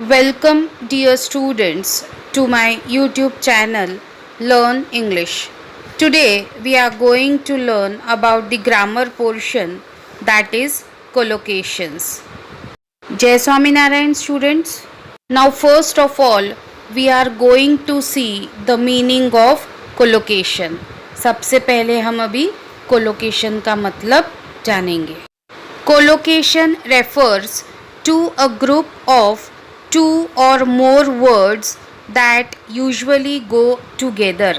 Welcome, dear students, to my YouTube channel Learn English. Today we are going to learn about the grammar portion, that is collocations. Jai Swaminarayan, students. Now, first of all, we are going to see the meaning of collocation. सबसे पहले हम अभी collocation का मतलब जानेंगे. Collocation refers to a group of two or more words that usually go together.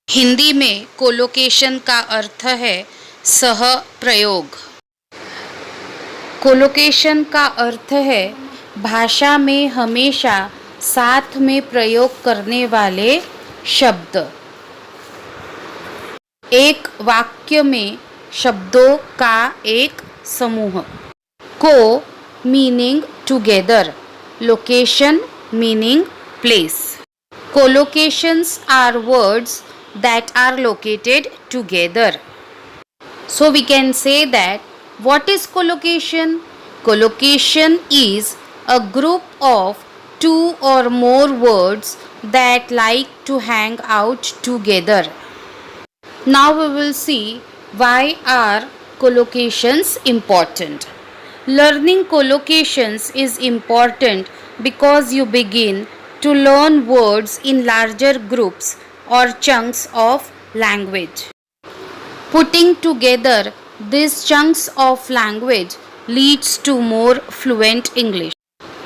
Hindi में colocation का अर्थ है सह प्रयोग. कोलोकेशन का अर्थ है भाषा में हमेशा साथ में प्रयोग करने वाले शब्द. एक वाक्य में शब्दों का एक समूह. को meaning together, location meaning place. Collocations are words that are located together. So we can say that what is collocation? Collocation is a group of two or more words that like to hang out together. Now we will see why are collocations important. Learning collocations is important because you begin to learn words in larger groups or chunks of language. Putting together these chunks of language leads to more fluent English.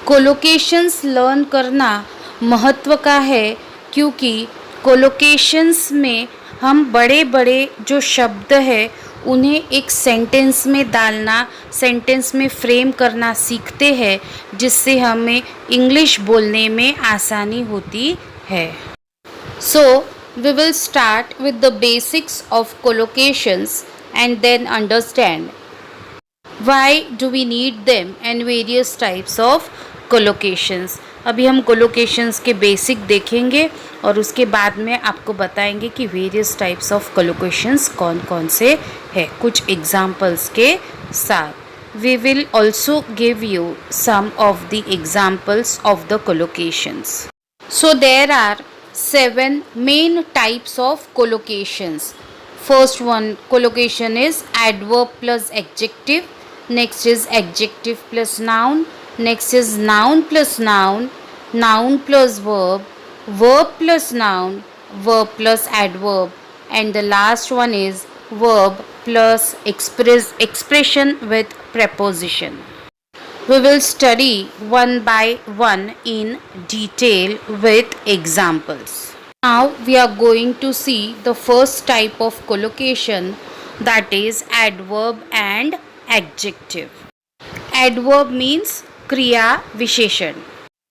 Collocations learn करना महत्व का है क्योंकि collocations में हम बड़े बड़े जो शब्द है उन्हें एक सेंटेंस में डालना, सेंटेंस में फ्रेम करना सीखते हैं, जिससे हमें इंग्लिश बोलने में आसानी होती है. So we will start with the basics of collocations and then understand why do we need them and various types of collocations. अभी हम कोलोकेशंस के बेसिक देखेंगे और उसके बाद में आपको बताएंगे कि वेरियस टाइप्स ऑफ कोलोकेशंस कौन कौन से हैं कुछ एग्जाम्पल्स के साथ. We will also give you some of the examples of the collocations. So there are 7 main types of collocations. First one collocation is adverb plus adjective. Next is adjective plus noun. Next is noun plus noun, noun plus verb, verb plus noun, verb plus adverb, and the last one is verb plus expression with preposition. We will study one by one in detail with examples. Now we are going to see the first type of collocation, that is adverb and adjective. Adverb means क्रिया विशेषण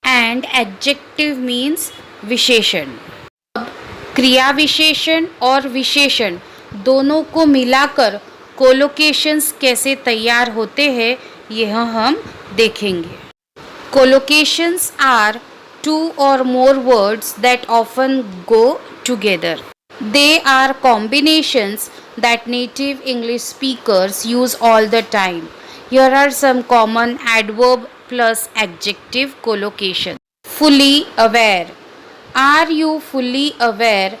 and adjective means विशेषण. अब क्रिया विशेषण और विशेषण दोनों को मिलाकर कोलोकेशंस कैसे तैयार होते हैं यह हम देखेंगे. Collocations are 2 or more words that often go together. They are combinations that native English speakers use all the time. Here are some common adverb plus adjective collocation. Fully aware. Are you fully aware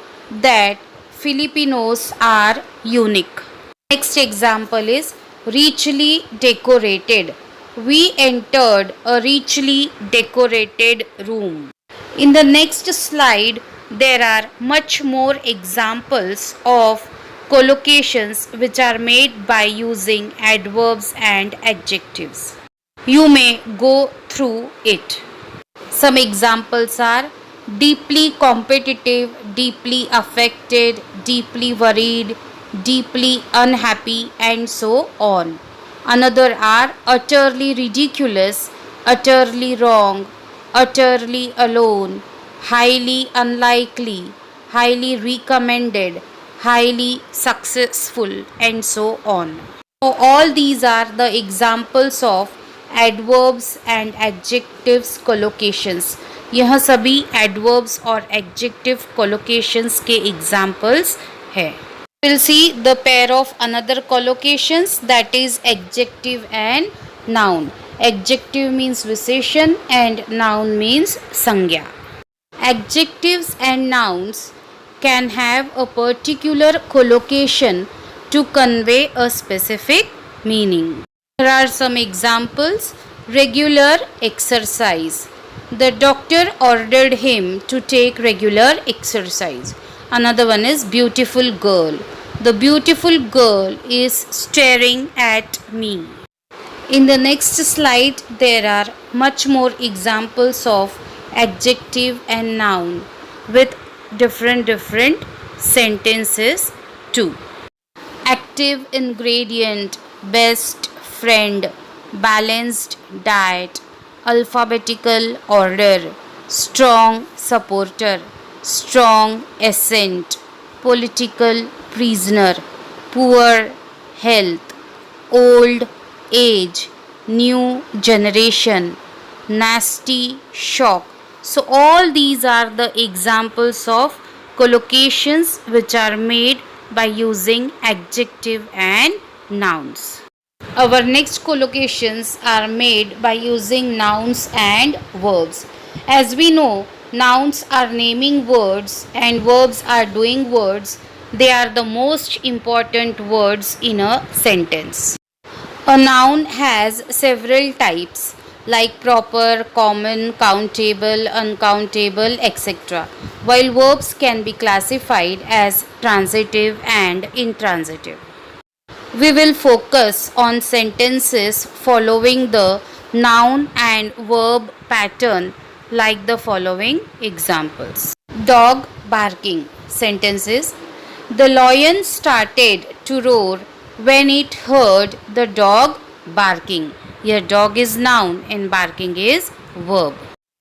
that Filipinos are unique? Next example is richly decorated. We entered a richly decorated room. In the next slide, there are much more examples of collocations which are made by using adverbs and adjectives. You may go through it. Some examples are deeply competitive, deeply affected, deeply worried, deeply unhappy, and so on. Another are utterly ridiculous, utterly wrong, utterly alone, highly unlikely, highly recommended, highly successful, and so on. So all these are the examples of adverbs and adjectives collocations. यह सभी adverbs और adjective collocations के examples है. We'll see the pair of another collocations, that is adjective and noun. Adjective means विशेषण and noun means संज्ञा. Adjectives and nouns can have a particular collocation to convey a specific meaning. Here are some examples. Regular exercise. The doctor ordered him to take regular exercise. Another one is beautiful girl. The beautiful girl is staring at me. In the next slide, there are much more examples of adjective and noun with different sentences too. Active ingredient, best friend, balanced diet, alphabetical order, strong supporter, strong assent, political prisoner, poor health, old age, new generation, nasty shock. So all these are the examples of collocations which are made by using adjective and nouns. Our next collocations are made by using nouns and verbs. As we know, nouns are naming words and verbs are doing words. They are the most important words in a sentence. A noun has several types like proper, common, countable, uncountable, etc. While verbs can be classified as transitive and intransitive. We will focus on sentences following the noun and verb pattern like the following examples. Dog barking. Sentences. The lion started to roar when it heard the dog barking. Here dog is noun and barking is verb.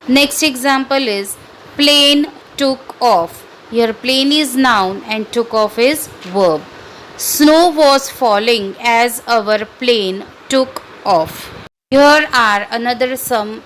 Next example is plane took off. Here plane is noun and took off is verb. Snow was falling as our plane took off. Here are another some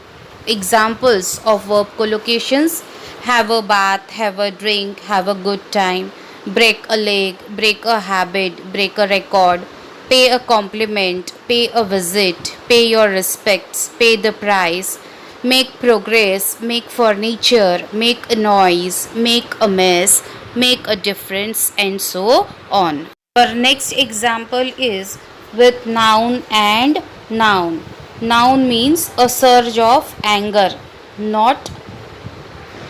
examples of verb collocations. Have a bath, have a drink, have a good time, break a leg, break a habit, break a record, pay a compliment, pay a visit, pay your respects, pay the price, make progress, make furniture, make a noise, make a mess, make a difference, and so on. Our next example is with noun and noun. Noun means a surge of anger, not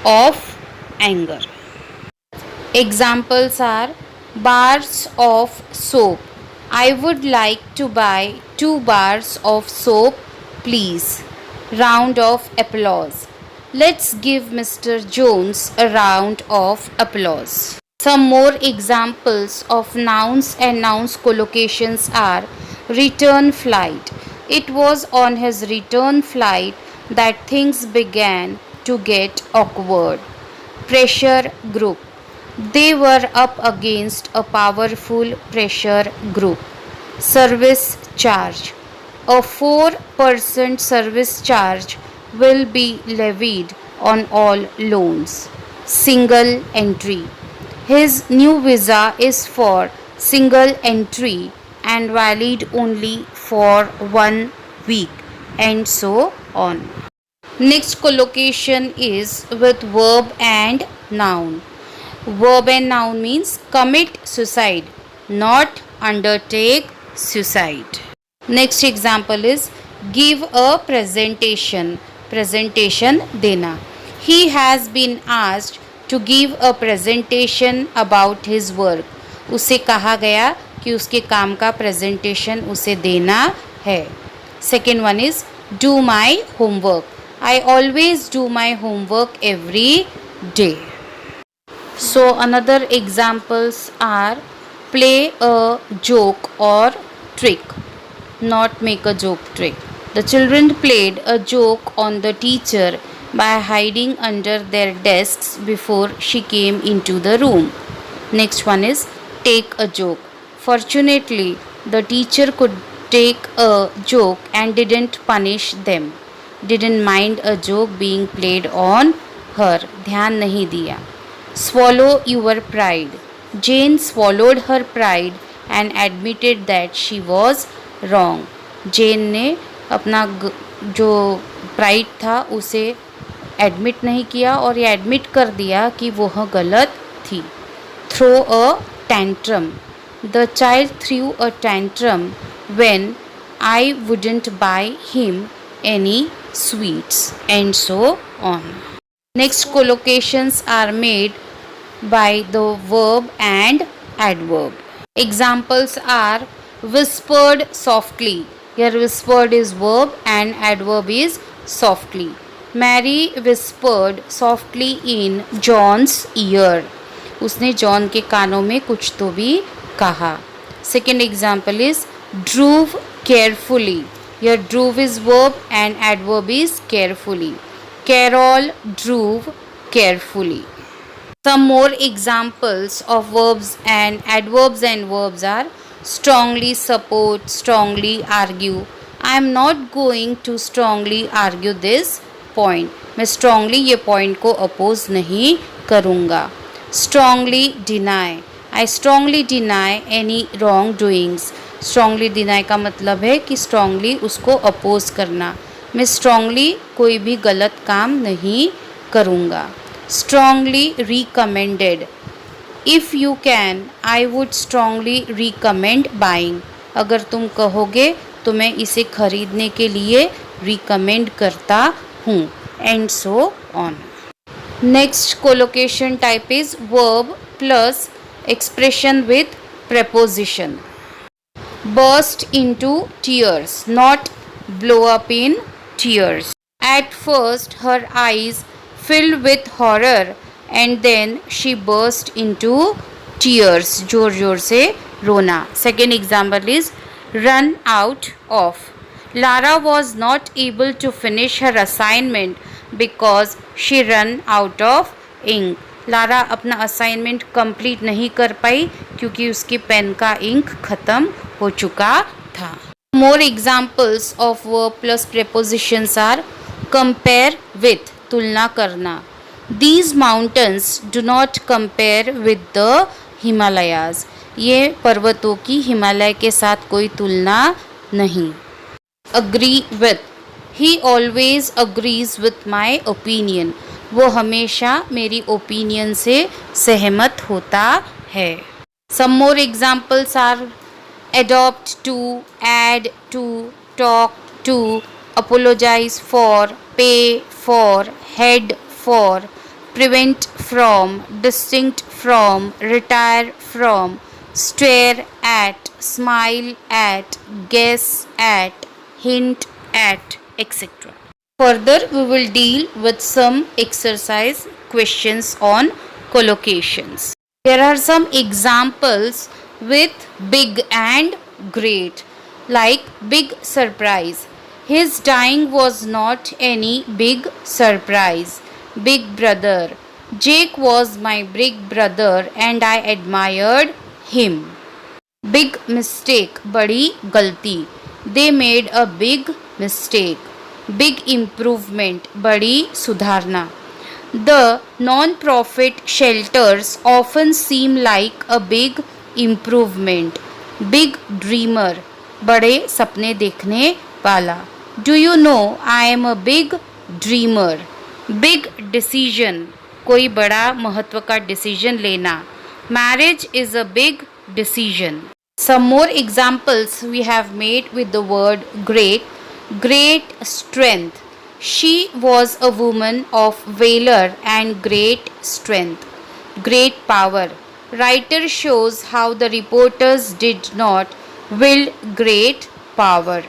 of anger. Examples are bars of soap. I would like to buy 2 bars of soap, please. Round of applause. Let's give Mr. Jones a round of applause. Some more examples of nouns and nouns collocations are return flight. It was on his return flight that things began to get awkward. Pressure group. They were up against a powerful pressure group. Service charge. A 4% service charge will be levied on all loans. Single entry. His new visa is for single entry and valid only for 1 week, and so on. Next collocation is with verb and noun. Verb and noun means commit suicide, not undertake suicide. Next example is give a presentation. Presentation dena. He has been asked to give a presentation about his work. उसे कहा गया कि उसके काम का presentation उसे देना है. Second one is do my homework. I always do my homework every day. So another examples are play a joke or trick, not make a joke trick. The children played a joke on the teacher by hiding under their desks before she came into the room. Next one is take a joke. Fortunately, the teacher could take a joke and didn't punish them. Didn't mind a joke being played on her. ध्यान नहीं दिया. Swallow your pride. Jane swallowed her pride and admitted that she was wrong. Jane ने अपना जो pride था उसे admit नहीं किया और ये एडमिट कर दिया कि वह गलत थी. Throw a tantrum. The child threw a tantrum when I wouldn't buy him any sweets, and so on. Next collocations are made by the verb and adverb. Examples are whispered softly. Here whispered is verb and adverb is softly. Mary whispered softly in John's ear. उसने John के कानों में कुछ तो भी कहा. Second example is drove carefully. Here drove is verb and adverb is carefully. Carol drove carefully. Some more examples of verbs and verbs are strongly support, strongly argue. I am not going to strongly argue this point. मैं strongly ये point को oppose नहीं करूँगा. Strongly deny. I strongly deny any wrongdoings. Strongly deny का मतलब है कि strongly उसको अपोज करना. मैं स्ट्रांगली कोई भी गलत काम नहीं करूँगा. Strongly recommended. If you can I would strongly recommend buying. अगर तुम कहोगे तो मैं इसे खरीदने के लिए रिकमेंड करता हूँ. And so on. Next collocation type is verb plus expression with preposition. Burst into tears, not blow up in tears. At first her eyes filled with horror and then she burst into tears. जोर जोर से रोना. Second example is run out of. Lara was not able to finish her assignment because she ran out of ink. Lara अपना assignment complete नहीं कर पाई क्योंकि उसके pen का इंक खत्म हो चुका था. More examples of verb plus prepositions are compare with, तुलना करना. These mountains do not compare with the Himalayas. ये पर्वतों की हिमालय के साथ कोई तुलना नहीं. Agree with. He always agrees with my opinion. वो हमेशा मेरी ओपिनियन से सहमत होता है. Some more examples are adopt to, add to, talk to, apologize for, pay for, head for, prevent from, distinct from, retire from, stare at, smile at, guess at, hint at, etc. Further, we will deal with some exercise questions on collocations. There are some examples with big and great, like big surprise. His dying was not any big surprise. Big brother. Jake was my big brother and I admired him. Big mistake. बड़ी गलती. They made a big mistake. Big improvement. बड़ी सुधारना. The non-profit shelters often seem like a big improvement. Big dreamer. बड़े सपने देखने वाला. Do you know I am a big dreamer. Big decision. कोई बड़ा महत्व का डिसीजन लेना. Marriage is a big decision. Some more examples we have made with the word great. Great strength. She was a woman of valor and great strength. Great power. Writer shows how the reporters did not wield great power.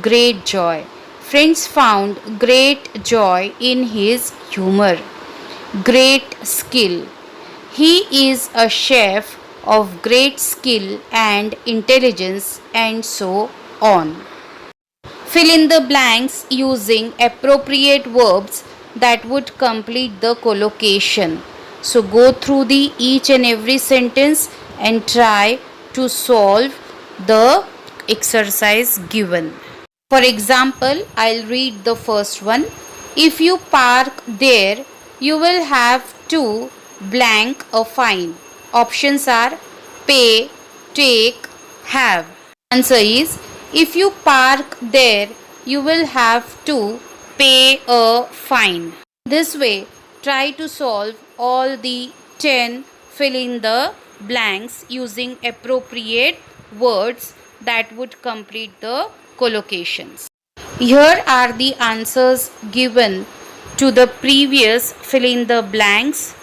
Great joy. Friends found great joy in his humor. Great skill. He is a chef of great skill and intelligence, and so on. Fill in the blanks using appropriate verbs that would complete the collocation. So go through each and every sentence and try to solve the exercise given. For example, I'll read the first one. If you park there, you will have to blank a fine. Options are pay, take, have. Answer is, if you park there, you will have to pay a fine. This way, try to solve all the 10 fill in the blanks using appropriate words that would complete the collocations. Here are the answers given to the previous fill in the blanks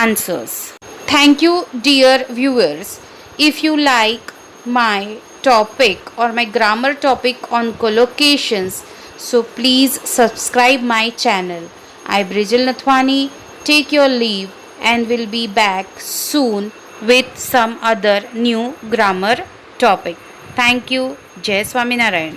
answers. Thank you, dear viewers. If you like my topic or my grammar topic on collocations, so please subscribe my channel. I, Brijal Nathwani, take your leave and will be back soon with some other new grammar topic. Thank you. Jai Swaminarayan.